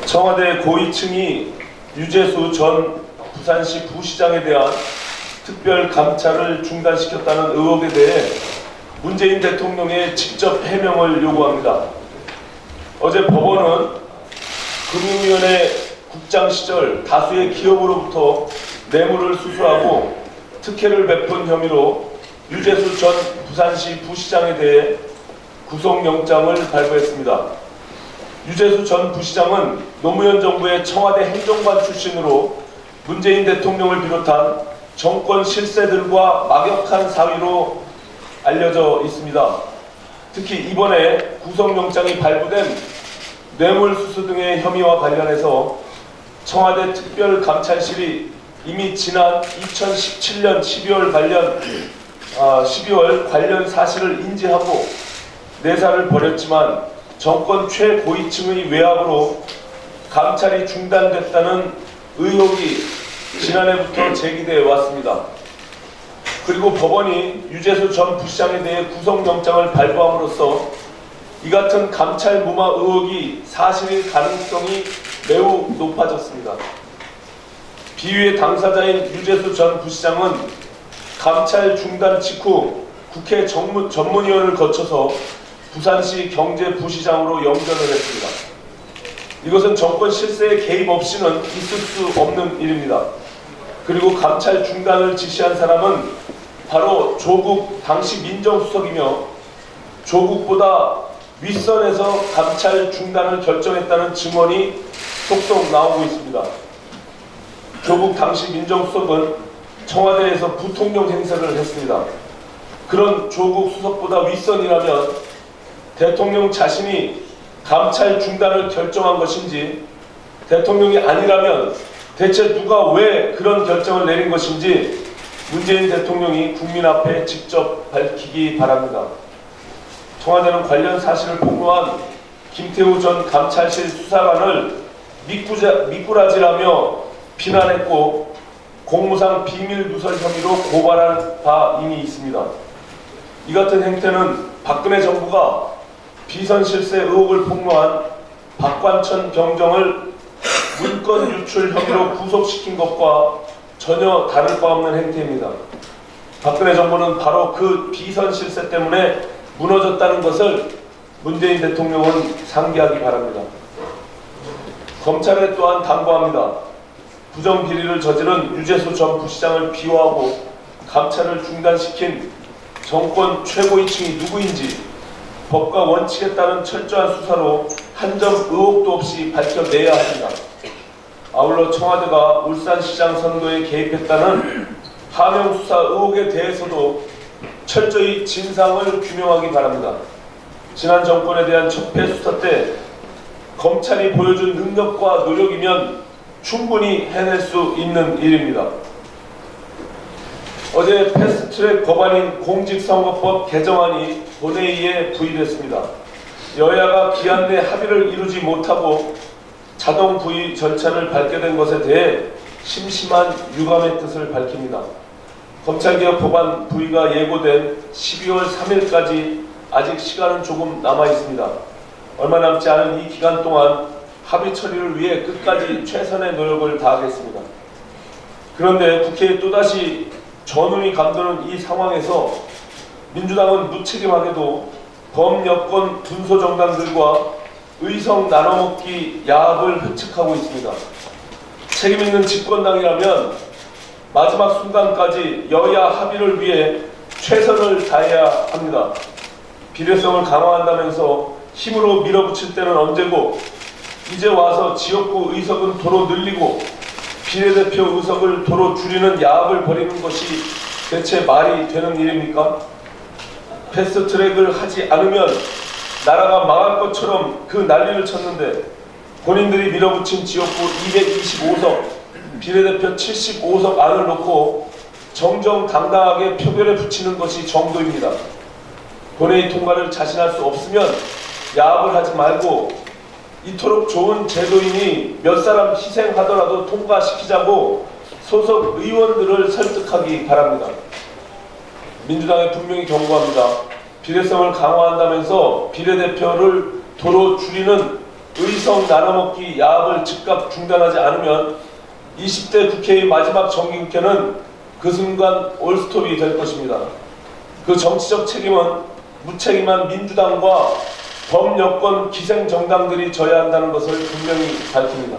청와대 고위층이 유재수 전 부산시 부시장에 대한 특별 감찰을 중단시켰다는 의혹에 대해 문재인 대통령의 직접 해명을 요구합니다. 어제 법원은 금융위원회 국장 시절 다수의 기업으로부터 뇌물을 수수하고 특혜를 베푼 혐의로 유재수 전 부산시 부시장에 대해 구속영장을 발부했습니다. 유재수 전 부시장은 노무현 정부의 청와대 행정관 출신으로 문재인 대통령을 비롯한 정권 실세들과 막역한 사위로 알려져 있습니다. 특히 이번에 구속영장이 발부된 뇌물수수 등의 혐의와 관련해서 청와대 특별감찰실이 이미 지난 2017년 12월 관련 사실을 인지하고 내사를 벌였지만 정권 최고위층의 외압으로 감찰이 중단됐다는 의혹이 지난해부터 제기되어 왔습니다. 그리고 법원이 유재수 전 부시장에 대해 구속영장을 발부함으로써 이 같은 감찰 무마 의혹이 사실일 가능성이 매우 높아졌습니다. 비위의 당사자인 유재수 전 부시장은 감찰 중단 직후 국회 전문위원을 거쳐서 부산시 경제부시장으로 영전을 했습니다. 이것은 정권 실세에 개입 없이는 있을 수 없는 일입니다. 그리고 감찰 중단을 지시한 사람은 바로 조국 당시 민정수석이며 조국보다 윗선에서 감찰 중단을 결정했다는 증언이 속속 나오고 있습니다. 조국 당시 민정수석은 청와대에서 부통령 행세를 했습니다. 그런 조국 수석보다 윗선이라면 대통령 자신이 감찰 중단을 결정한 것인지, 대통령이 아니라면 대체 누가 왜 그런 결정을 내린 것인지 문재인 대통령이 국민 앞에 직접 밝히기 바랍니다. 청와대는 관련 사실을 폭로한 김태우 전 감찰실 수사관을 미꾸라지라며 비난했고 공무상 비밀 누설 혐의로 고발한 바 이미 있습니다. 이 같은 행태는 박근혜 정부가 비선 실세 의혹을 폭로한 박관천 병정을 문건 유출 혐의로 구속시킨 것과 전혀 다를 바 없는 행태입니다. 박근혜 정부는 바로 그 비선 실세 때문에 무너졌다는 것을 문재인 대통령은 상기하기 바랍니다. 검찰에 또한 당부합니다. 부정비리를 저지른 유재수 전 부시장을 비호하고 감찰을 중단시킨 정권 최고위층이 누구인지 법과 원칙에 따른 철저한 수사로 한 점 의혹도 없이 밝혀내야 합니다. 아울러 청와대가 울산시장 선거에 개입했다는 하명수사 의혹에 대해서도 철저히 진상을 규명하기 바랍니다. 지난 정권에 대한 적폐 수사 때 검찰이 보여준 능력과 노력이면 충분히 해낼 수 있는 일입니다. 어제 패스트트랙 법안인 공직선거법 개정안이 본회의에 부의됐습니다. 여야가 기한 내 합의를 이루지 못하고 자동 부의 절차를 밟게 된 것에 대해 심심한 유감의 뜻을 밝힙니다. 검찰개혁 법안 부의가 예고된 12월 3일까지 아직 시간은 조금 남아 있습니다. 얼마 남지 않은 이 기간 동안 합의 처리를 위해 끝까지 최선의 노력을 다하겠습니다. 그런데 국회에 또다시 전운이 감도는 이 상황에서 민주당은 무책임하게도 범여권 군소정당들과 의석 나눠먹기 야합을 획책하고 있습니다. 책임있는 집권당이라면 마지막 순간까지 여야 합의를 위해 최선을 다해야 합니다. 비례성을 강화한다면서 힘으로 밀어붙일 때는 언제고 이제 와서 지역구 의석은 도로 늘리고 비례대표 의석을 도로 줄이는 야합을 벌이는 것이 대체 말이 되는 일입니까? 패스트트랙을 하지 않으면 나라가 망할 것처럼 그 난리를 쳤는데 본인들이 밀어붙인 지역구 225석, 비례대표 75석 안을 놓고 정정당당하게 표결에 붙이는 것이 정도입니다. 본회의 통과를 자신할 수 없으면 야합을 하지 말고 이토록 좋은 제도이니 몇 사람 희생하더라도 통과시키자고 소속 의원들을 설득하기 바랍니다. 민주당에 분명히 경고합니다. 비례성을 강화한다면서 비례대표를 도로 줄이는 의석 나눠먹기 야합을 즉각 중단하지 않으면 20대 국회의 마지막 정기국회는 그 순간 올스톱이 될 것입니다. 그 정치적 책임은 무책임한 민주당과 범여권 기생정당들이 져야 한다는 것을 분명히 밝힙니다.